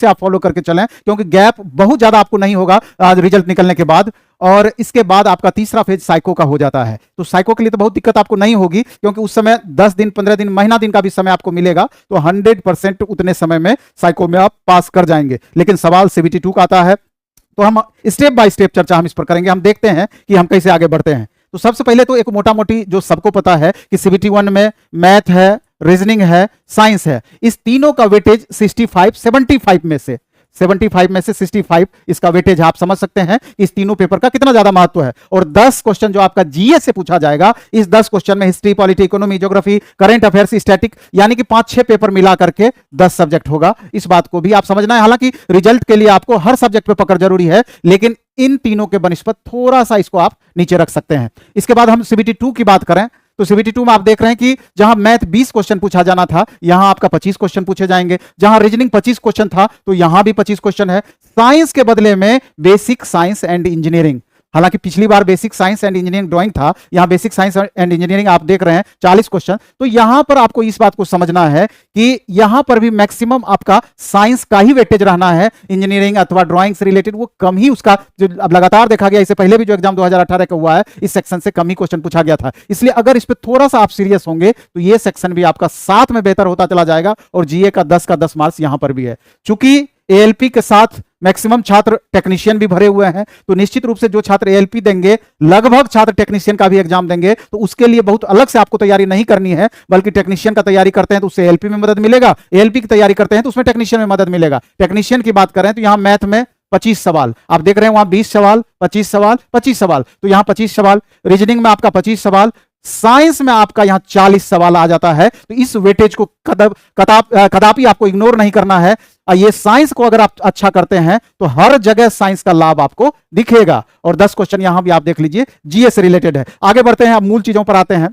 से आप फॉलो करके चलें, क्योंकि गैप बहुत ज्यादा आपको नहीं होगा रिजल्ट निकलने के बाद। और इसके बाद आपका तीसरा फेज साइको का हो जाता है। तो साइको के लिए तो बहुत दिक्कत आपको नहीं होगी, क्योंकि उस समय 10 दिन 15 दिन महीना दिन का भी समय आपको मिलेगा, तो 100% उतने समय में साइको में आप पास कर जाएंगे। लेकिन सवाल CBT 2 का आता है, तो हम स्टेप बाय स्टेप चर्चा हम इस पर करेंगे। हम देखते हैं कि हम कैसे आगे बढ़ते हैं। तो सबसे पहले तो एक मोटा मोटी जो सबको पता है कि CBT 1 में मैथ है, रीजनिंग है, साइंस है, इस तीनों का वेटेज 75 में से 65 इसका वेटेज आप समझ सकते हैं इस तीनों पेपर का कितना ज्यादा महत्व है। और 10 क्वेश्चन जो आपका जीएस से पूछा जाएगा, इस 10 क्वेश्चन में history, polity, economy, geography, current affairs, static, यानी कि 5-6 पेपर मिला करके 10 सब्जेक्ट होगा। इस बात को भी आप समझना है। हालांकि रिजल्ट के लिए आपको हर सब्जेक्ट पे पकड़ जरूरी है, लेकिन इन तीनों के बनिस्पत थोड़ा सा इसको आप नीचे रख सकते हैं। इसके बाद हम CBT 2 की बात करें, तो CBT 2 में आप देख रहे हैं कि जहां मैथ 20 क्वेश्चन पूछा जाना था, यहां आपका 25 क्वेश्चन पूछे जाएंगे। जहां रीजनिंग 25 क्वेश्चन था, तो यहां भी 25 क्वेश्चन है। साइंस के बदले में बेसिक साइंस एंड इंजीनियरिंग, हालांकि पिछली बार basic science and engineering drawing था, यहां बेसिक साइंस एंड इंजीनियरिंग आप देख रहे हैं 40 क्वेश्चन। तो यहां पर आपको इस बात को समझना है कि यहां पर भी मैक्सिमम आपका साइंस का ही वेटेज रहना है, इंजीनियरिंग अथवा ड्राइंग से रिलेटेड वो कम ही उसका जो अब लगातार देखा गया, इससे पहले भी जो एग्जाम 2018 का हुआ है, इस सेक्शन से कम ही क्वेश्चन पूछा गया था। इसलिए अगर इस पर थोड़ा सा आप सीरियस होंगे तो ये सेक्शन भी आपका साथ में बेहतर होता चला जाएगा। और जीए का 10 का 10 मार्क्स यहां पर भी है। चूंकि ALP के साथ मैक्सिमम छात्र टेक्नीशियन भी भरे हुए हैं, तो निश्चित रूप से जो छात्र ALP देंगे, लगभग छात्र टेक्नीशियन का भी एग्जाम देंगे। तो उसके लिए बहुत अलग से आपको तैयारी नहीं करनी है, बल्कि टेक्नीशियन का तैयारी करते हैं तो उससे ALP में मदद मिलेगा, ALP की तैयारी करते हैं तो उसमें टेक्नीशियन में मदद मिलेगा। टेक्नीशियन की बात करें तो यहां मैथ में 25 सवाल आप देख रहे हैं, वहां 20 सवाल, 25 सवाल, 25 सवाल, तो यहां 25 सवाल। रीजनिंग में आपका 25 सवाल, साइंस में आपका यहां 40 सवाल आ जाता है। तो इस वेटेज को कदापि आपको इग्नोर नहीं करना है। ये साइंस को अगर आप अच्छा करते हैं तो हर जगह साइंस का लाभ आपको दिखेगा। और 10 क्वेश्चन यहां भी आप देख लीजिए जीएस से रिलेटेड है। आगे बढ़ते हैं, अब मूल चीजों पर आते हैं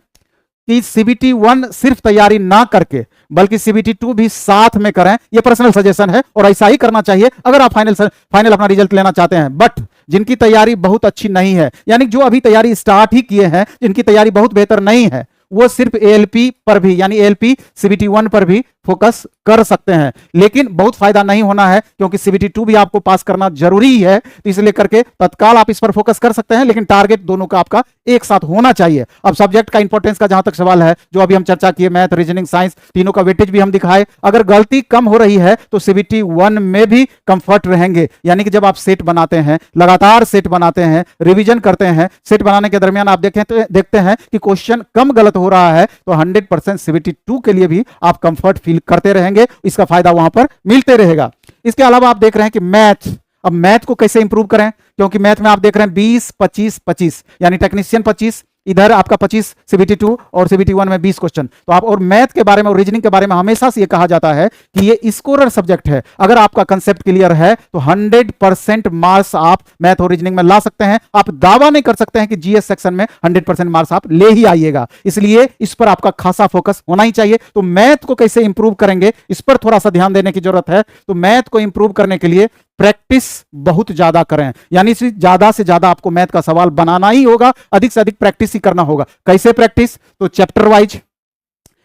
कि CBT 1 सिर्फ तैयारी ना करके बल्कि CBT 2 भी साथ में करें, यह पर्सनल सजेशन है और ऐसा ही करना चाहिए अगर आप फाइनल अपना रिजल्ट लेना चाहते हैं। बट जिनकी तैयारी बहुत अच्छी नहीं है, यानी जो अभी तैयारी स्टार्ट ही किए हैं, जिनकी तैयारी बहुत बेहतर नहीं है, वो सिर्फ ALP पर भी यानी ALP CBT 1 पर भी फोकस कर सकते हैं। लेकिन बहुत फायदा नहीं होना है, क्योंकि CBT 2 भी आपको पास करना जरूरी है। तो इसलिए करके तत्काल आप इस पर फोकस कर सकते हैं, लेकिन टारगेट दोनों का आपका एक साथ होना चाहिए। अब सब्जेक्ट का इंपॉर्टेंस का जहां तक सवाल है, जो अभी हम चर्चा किए, मैथ, रीजनिंग, साइंस, तीनों का वेटेज भी हम दिखाए। अगर गलती कम हो रही है तो CBT 1 में भी कंफर्ट रहेंगे, यानी कि जब आप सेट बनाते हैं, लगातार सेट बनाते हैं, रिविजन करते हैं, सेट बनाने के दरमियान आप देखें तो देखते हैं कि क्वेश्चन कम गलत हो रहा है, तो 100% CBT 2 के लिए भी आप कंफर्ट फील करते रहेंगे, इसका फायदा वहां पर मिलते रहेगा। इसके अलावा आप देख रहे हैं कि मैथ, अब मैथ को कैसे इंप्रूव करें, क्योंकि मैथ में आप देख रहे हैं 20, 25, 25, यानी टेक्नीशियन 25, इधर आपका 25 CBT 2 और CBT 1 में 20 क्वेश्चन। तो आप और मैथ के बारे में और रीजनिंग के बारे में हमेशा से ये कहा जाता है कि ये स्कोरर सब्जेक्ट है। अगर आपका कंसेप्ट क्लियर है तो 100% मार्क्स आप मैथ और रीजनिंग में ला सकते हैं। आप दावा नहीं कर सकते हैं कि जीएस सेक्शन में 100% मार्क्स आप ले ही आइएगा, इसलिए इस पर आपका खासा फोकस होना ही चाहिए। तो मैथ को कैसे इंप्रूव करेंगे, इस पर थोड़ा सा ध्यान देने की जरूरत है। तो मैथ को इंप्रूव करने के लिए प्रैक्टिस बहुत ज्यादा करें, यानी ज्यादा से ज्यादा आपको मैथ का सवाल बनाना ही होगा, अधिक से अधिक प्रैक्टिस ही करना होगा। कैसे प्रैक्टिस, तो चैप्टर वाइज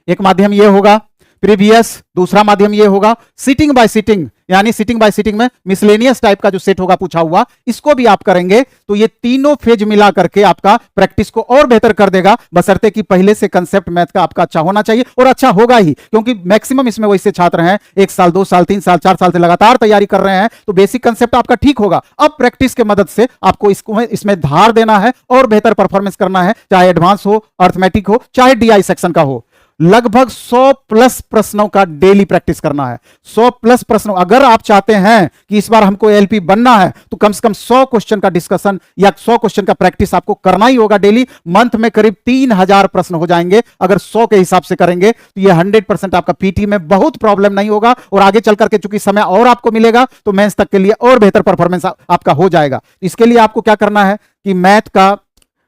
एक माध्यम ये होगा, प्रीवियस दूसरा माध्यम ये होगा, सिटिंग बाय सिटिंग, यानी सिटिंग बाय सिटिंग में मिसलेनियस टाइप का जो सेट होगा पूछा हुआ, इसको भी आप करेंगे। तो ये तीनों फेज मिला करके आपका प्रैक्टिस को और बेहतर कर देगा, बशर्ते कि पहले से कंसेप्ट मैथ का आपका अच्छा होना चाहिए, और अच्छा होगा ही, क्योंकि मैक्सिमम इसमें वैसे छात्र हैं 1 साल 2 साल 3 साल 4 साल से लगातार तैयारी कर रहे हैं। तो बेसिक कंसेप्ट आपका ठीक होगा। अब प्रैक्टिस के मदद से आपको इसमें धार देना है और बेहतर परफॉर्मेंस करना है, चाहे एडवांस हो, अर्थमेटिक हो, चाहे DI सेक्शन का हो। लगभग 100+ प्रश्नों का डेली प्रैक्टिस करना है। 100+ प्रश्नों, अगर आप चाहते हैं कि इस बार हमको ALP बनना है तो कम से कम 100 क्वेश्चन का डिस्कशन या 100 क्वेश्चन का प्रैक्टिस आपको करना ही होगा डेली। मंथ में करीब 3000 प्रश्न हो जाएंगे अगर 100 के हिसाब से करेंगे, तो ये 100% आपका PT में बहुत प्रॉब्लम नहीं होगा। और आगे चल करके चूंकि समय और आपको मिलेगा तो मेंस तक के लिए और बेहतर परफॉर्मेंस आपका हो जाएगा। इसके लिए आपको क्या करना है कि मैथ का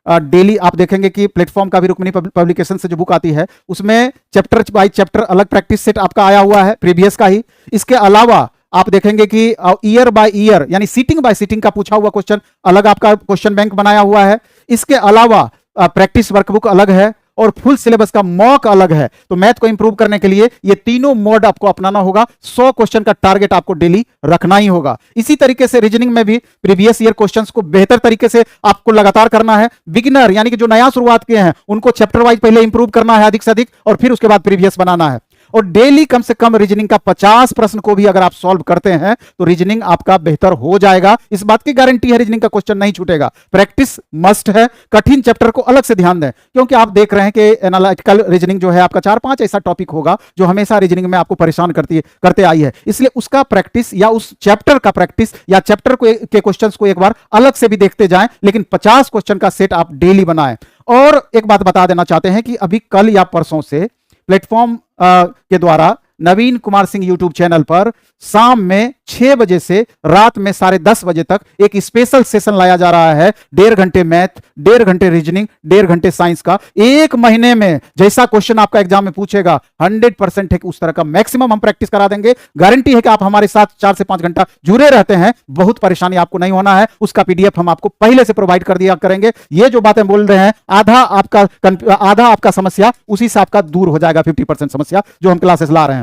डेली आप देखेंगे कि प्लेटफॉर्म का भी रुक्मिणी पब्लिकेशन से जो बुक आती है उसमें चैप्टर बाय चैप्टर अलग प्रैक्टिस सेट आपका आया हुआ है, प्रीवियस का ही। इसके अलावा आप देखेंगे कि ईयर बाय ईयर यानी सीटिंग बाय सीटिंग का पूछा हुआ क्वेश्चन अलग आपका क्वेश्चन बैंक बनाया हुआ है। इसके अलावा प्रैक्टिस वर्कबुक अलग है और फुल सिलेबस का मॉक अलग है। तो मैथ को इंप्रूव करने के लिए ये तीनों मोड आपको अपनाना होगा। 100 क्वेश्चन का टारगेट आपको डेली रखना ही होगा। इसी तरीके से रीजनिंग में भी प्रीवियस ईयर क्वेश्चंस को बेहतर तरीके से आपको लगातार करना है। बिगिनर यानी कि जो नया शुरुआत किए हैं उनको चैप्टर वाइज पहले इंप्रूव करना है अधिक से अधिक, और फिर उसके बाद प्रीवियस बनाना है। और डेली कम से कम रीजनिंग का 50 प्रश्न को भी अगर आप सॉल्व करते हैं तो रीजनिंग आपका बेहतर हो जाएगा। इस बात की गारंटी है, रीजनिंग का क्वेश्चन नहीं छूटेगा। प्रैक्टिस मस्ट है। कठिन चैप्टर को अलग से ध्यान दें, क्योंकि आप देख रहे हैं कि एनालिटिकल रीजनिंग जो है आपका 4-5 ऐसा टॉपिक होगा जो हमेशा रीजनिंग में आपको परेशान करते आई है। इसलिए उसका प्रैक्टिस या उस चैप्टर का प्रैक्टिस या चैप्टर के क्वेश्चन को एक बार अलग से भी देखते जाएं, लेकिन 50 क्वेश्चन का सेट आप डेली बनाएं। और एक बात बता देना चाहते हैं कि अभी कल या परसों से प्लेटफॉर्म के द्वारा नवीन कुमार सिंह यूट्यूब चैनल पर शाम में 6 बजे से रात में 10:30 बजे तक एक स्पेशल सेशन लाया जा रहा है। 1.5 घंटे मैथ, 1.5 घंटे रीजनिंग, 1.5 घंटे साइंस का। एक महीने में जैसा क्वेश्चन आपका एग्जाम में पूछेगा 100% है कि उस तरह का मैक्सिमम हम प्रैक्टिस करा देंगे। गारंटी है कि आप हमारे साथ 4 से 5 घंटा जुड़े रहते हैं, बहुत परेशानी आपको नहीं होना है। उसका PDF हम आपको पहले से प्रोवाइड कर दिया करेंगे। ये जो बातें बोल रहे हैं, आधा आपका समस्या उसी से आपका दूर हो जाएगा। 50% समस्या जो हम क्लासेस ला रहे हैं।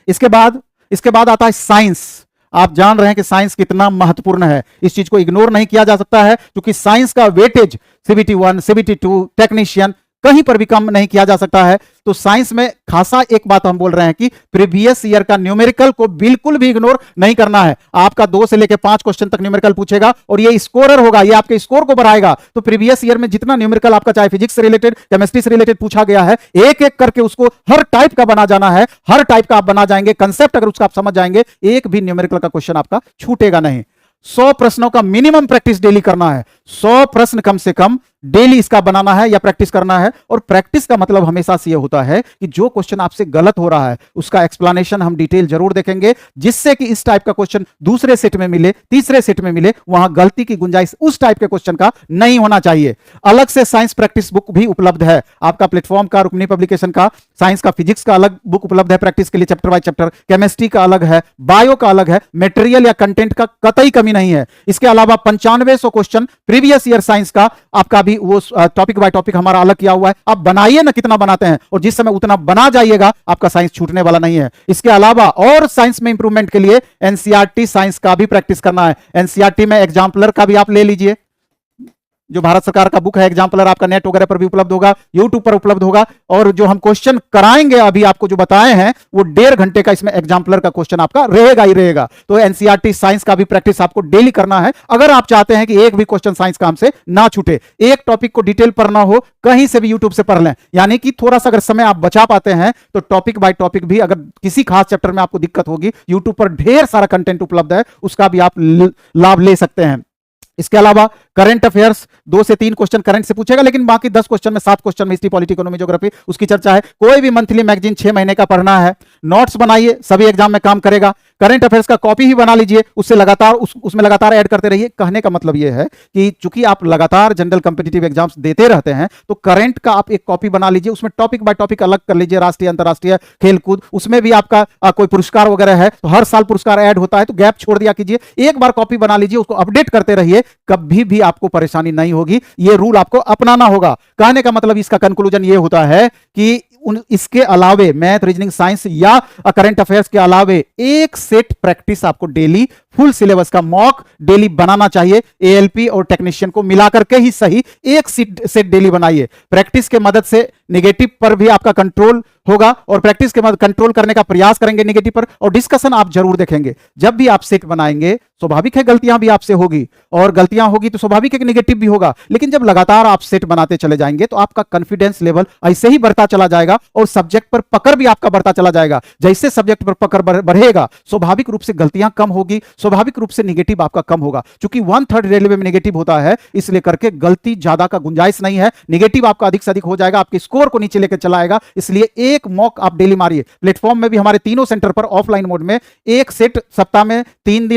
इसके बाद आता है साइंस। आप जान रहे हैं कि साइंस कितना महत्वपूर्ण है, इस चीज को इग्नोर नहीं किया जा सकता है, क्योंकि साइंस का वेटेज CBT 1, CBT 2, टेक्नीशियन कहीं पर भी कम नहीं किया जा सकता है। तो साइंस में खासा एक बात हम बोल रहे हैं कि प्रीवियस ईयर का न्यूमेरिकल को बिल्कुल भी इग्नोर नहीं करना है। आपका 2 से लेकर 5 क्वेश्चन तक न्यूमेरिकल पूछेगा और ये स्कोरर होगा, ये आपके स्कोर को बढ़ाएगा। तो प्रीवियस ईयर में जितना न्यूमेरिकल आपका चाहे फिजिक्स से रिलेटेड, केमिस्ट्री से रिलेटेड पूछा गया है, एक एक करके उसको हर टाइप का बना जाना है। हर टाइप का आप बना जाएंगे, कंसेप्ट अगर उसका आप समझ जाएंगे, एक भी न्यूमेरिकल का क्वेश्चन आपका छूटेगा नहीं। 100 प्रश्नों का मिनिमम प्रैक्टिस डेली करना है। 100 प्रश्न कम से कम डेली इसका बनाना है या प्रैक्टिस करना है। और प्रैक्टिस का मतलब हमेशा से यह होता है कि जो क्वेश्चन आपसे गलत हो रहा है उसका एक्सप्लेनेशन हम डिटेल जरूर देखेंगे, जिससे कि इस टाइप का क्वेश्चन दूसरे सेट में मिले, तीसरे सेट में मिले, वहां गलती की गुंजाइश उस टाइप के क्वेश्चन का नहीं होना चाहिए। अलग से साइंस प्रैक्टिस बुक भी उपलब्ध है आपका प्लेटफॉर्म का, रुक्मिणी पब्लिकेशन का। साइंस का फिजिक्स का अलग बुक उपलब्ध है प्रैक्टिस के लिए, चैप्टर बाय चैप्टर। केमिस्ट्री का अलग है, बायो का अलग है। मटेरियल या कंटेंट का कतई कमी नहीं है। इसके अलावा 9500 क्वेश्चन प्रीवियस ईयर साइंस का आपका भी वो टॉपिक बाय टॉपिक हमारा अलग किया हुआ है। आप बनाइए ना, कितना बनाते हैं, और जिस समय उतना बना जाइएगा आपका साइंस छूटने वाला नहीं है। इसके अलावा और साइंस में इंप्रूवमेंट के लिए NCERT साइंस का भी प्रैक्टिस करना है। NCERT में एग्जाम्पलर का भी आप ले लीजिए, जो भारत सरकार का बुक है एग्जाम्पलर, आपका नेट वगैरह पर भी उपलब्ध होगा, यूट्यूब पर उपलब्ध होगा। और जो हम क्वेश्चन कराएंगे अभी आपको जो बताए हैं, वो 1.5 घंटे का इसमें एग्जाम्पलर का क्वेश्चन आपका रहेगा ही रहेगा। तो NCERT साइंस का भी प्रैक्टिस आपको डेली करना है, अगर आप चाहते हैं कि एक भी क्वेश्चन साइंस का हमसे ना छूटे। एक टॉपिक को डिटेल पढ़ना हो, कहीं से भी यूट्यूब से पढ़ लें, यानी कि थोड़ा सा अगर समय आप बचा पाते हैं तो टॉपिक बाय टॉपिक भी, अगर किसी खास चैप्टर में आपको दिक्कत होगी, यूट्यूब पर ढेर सारा कंटेंट उपलब्ध है, उसका भी आप लाभ ले सकते हैं। इसके अलावा करंट अफेयर्स 2 से 3 क्वेश्चन करंट से पूछेगा, लेकिन बाकी 10 क्वेश्चन में 7 क्वेश्चन में हिस्ट्री, पॉलिटी, इकोनॉमी, ज्योग्राफी उसकी चर्चा है। कोई भी मंथली मैगजीन 6 महीने का पढ़ना है, नोट्स बनाइए, सभी एग्जाम में काम करेगा। करंट अफेयर्स का कॉपी ही बना लीजिए, उससे लगातार उसमें लगातार ऐड करते रहिए। कहने का मतलब यह है कि चूंकि आप लगातार जनरल कॉम्पिटिटिव एग्जाम्स देते रहते हैं, तो करंट का आप एक कॉपी बना लीजिए, उसमें टॉपिक बाय टॉपिक अलग कर लीजिए, राष्ट्रीय, अंतरराष्ट्रीय, खेलकूद, उसमें भी आपका कोई पुरस्कार वगैरह है तो हर साल पुरस्कार ऐड होता है, तो गैप छोड़ दिया कीजिए। एक बार कॉपी बना लीजिए, उसको अपडेट करते रहिए, कभी भी आपको परेशानी नहीं होगी। ये रूल आपको अपनाना होगा। कहने का मतलब इसका कंक्लूजन ये होता है कि इसके अलावे मैथ, रीजनिंग, साइंस या करंट अफेयर्स के अलावे एक सेट प्रैक्टिस आपको डेली फुल सिलेबस का मॉक डेली बनाना चाहिए। ALP और टेक्नीशियन को मिलाकर के ही सही एक सेट डेली बनाइए। प्रैक्टिस के मदद से नेगेटिव पर भी आपका कंट्रोल होगा, और प्रैक्टिस के मदद कंट्रोल करने का प्रयास करेंगे नेगेटिव पर, और डिस्कशन आप जरूर देखेंगे। जब भी आप सेट बनाएंगे, स्वाभाविक है गलतियां भी आपसे होगी, और गलतियां होगी तो स्वाभाविक है कि नेगेटिव भी होगा, लेकिन जब लगातार आप सेट बनाते चले जाएंगे तो आपका कॉन्फिडेंस लेवल ऐसे ही बढ़ता चला जाएगा, और सब्जेक्ट पर पकड़ भी आपका बढ़ता चला जाएगा। जैसे सब्जेक्ट पर पकड़ बढ़ेगा, स्वाभाविक रूप से गलतियां कम होगी, स्वाभाविक रूप से नेगेटिव आपका कम होगा। क्योंकि 1/3 रेलवे में नेगेटिव होता है, इसलिए करके गलती ज्यादा का गुंजाइश नहीं है। नेगेटिव आपका अधिक से अधिक हो जाएगा, आपके स्कोर को नीचे लेकर चलाएगा। इसलिए एक मॉक आप डेली मारिए। प्लेटफॉर्म में भी हमारे तीनों सेंटर पर ऑफलाइन मोड में एक सेट सप्ताह में तीन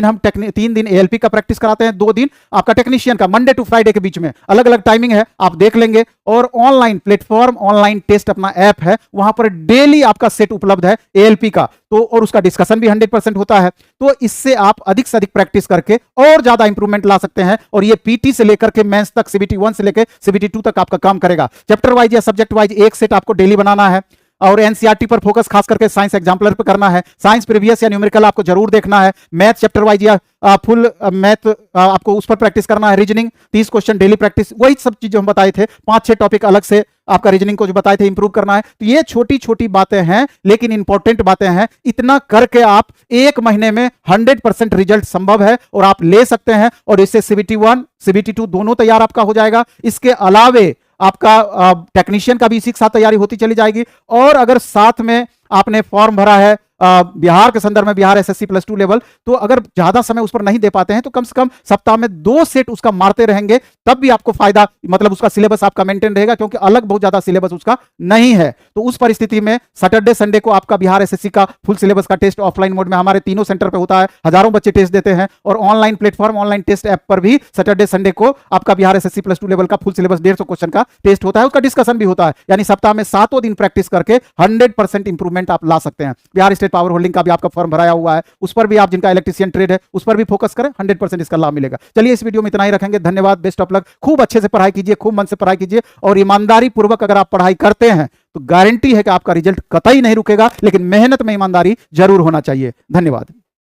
दिन एएलपी का प्रैक्टिस कराते हैं, 2 दिन आपका टेक्नीशियन का, मंडे टू फ्राइडे के बीच में अलग अलग टाइमिंग है, आप देख लेंगे। और ऑनलाइन प्लेटफॉर्म, ऑनलाइन टेस्ट अपना ऐप है, वहां पर डेली आपका सेट उपलब्ध है एएलपी का, तो और उसका डिस्कशन भी 100% होता है। तो इससे आप अधिक से अधिक प्रैक्टिस करके और ज्यादा इंप्रूवमेंट ला सकते हैं, और ये पीटी से लेकर के मेंस तक, सीबीटी 1 से लेकर सीबीटी 2 तक आपका काम करेगा। चैप्टर वाइज या सब्जेक्ट वाइज एक सेट आपको डेली बनाना है, और एनसीईआरटी पर फोकस खास करके साइंस एग्जाम्पलर पर करना है। साइंस प्रीवियस या न्यूमेरिकल आपको जरूर देखना है। मैथ चैप्टर वाइज या फुल मैथ आपको उस पर प्रैक्टिस करना है। रीजनिंग 30 क्वेश्चन डेली प्रैक्टिस, वही सब चीजें हम बताए थे, 5-6 टॉपिक अलग से आपका रीजनिंग को जो बताए थे इंप्रूव करना है। तो ये छोटी छोटी बातें हैं लेकिन इंपॉर्टेंट बातें हैं। इतना करके आप 1 महीने में 100% रिजल्ट संभव है और आप ले सकते हैं, और इससे सीबीटी 1 सीबीटी 2 दोनों तैयार आपका हो जाएगा। इसके अलावे आपका टेक्नीशियन का भी इसी के साथ तैयारी होती चली जाएगी। और अगर साथ में आपने फॉर्म भरा है बिहार के संदर्भ में, बिहार एसएससी +2 लेवल, तो अगर ज्यादा समय उस पर नहीं दे पाते हैं तो कम से कम सप्ताह में 2 सेट उसका मारते रहेंगे, तब भी आपको फायदा, मतलब उसका सिलेबस आपका मेंटेन रहेगा, क्योंकि अलग बहुत ज्यादा सिलेबस उसका नहीं है। तो उस परिस्थिति में सैटरडे संडे को आपका बिहार एसएससी का फुल सिलेबस का टेस्ट ऑफलाइन मोड में हमारे तीनों सेंटर पे होता है, हजारों बच्चे टेस्ट देते हैं। और online platform, online test app पर भी सैटरडे संडे को आपका बिहार एसएससी +2 लेवल का फुल सिलेबस 150 क्वेश्चन का टेस्ट होता है, उसका डिस्कशन भी होता है। यानी सप्ताह में 7 दिन प्रैक्टिस करके 100% इंप्रूवमेंट आप ला सकते हैं। बिहार स्टेट पावर होल्डिंग का भी आपका फॉर्म भराया हुआ है, उस पर भी आप, जिनका इलेक्ट्रिशियन ट्रेड है, उस पर भी फोकस करें, 100% इसका लाभ मिलेगा। चलिए इस वीडियो में इतना ही रखेंगे। धन्यवाद, बेस्ट ऑफ लक। खूब अच्छे से पढ़ाई कीजिए, खूब मन से पढ़ाई कीजिए, और ईमानदारी पूर्वक अगर आप पढ़ाई करते हैं तो गारंटी है कि आपका रिजल्ट कतई नहीं रुकेगा, लेकिन मेहनत में ईमानदारी जरूर होना चाहिए। धन्यवाद।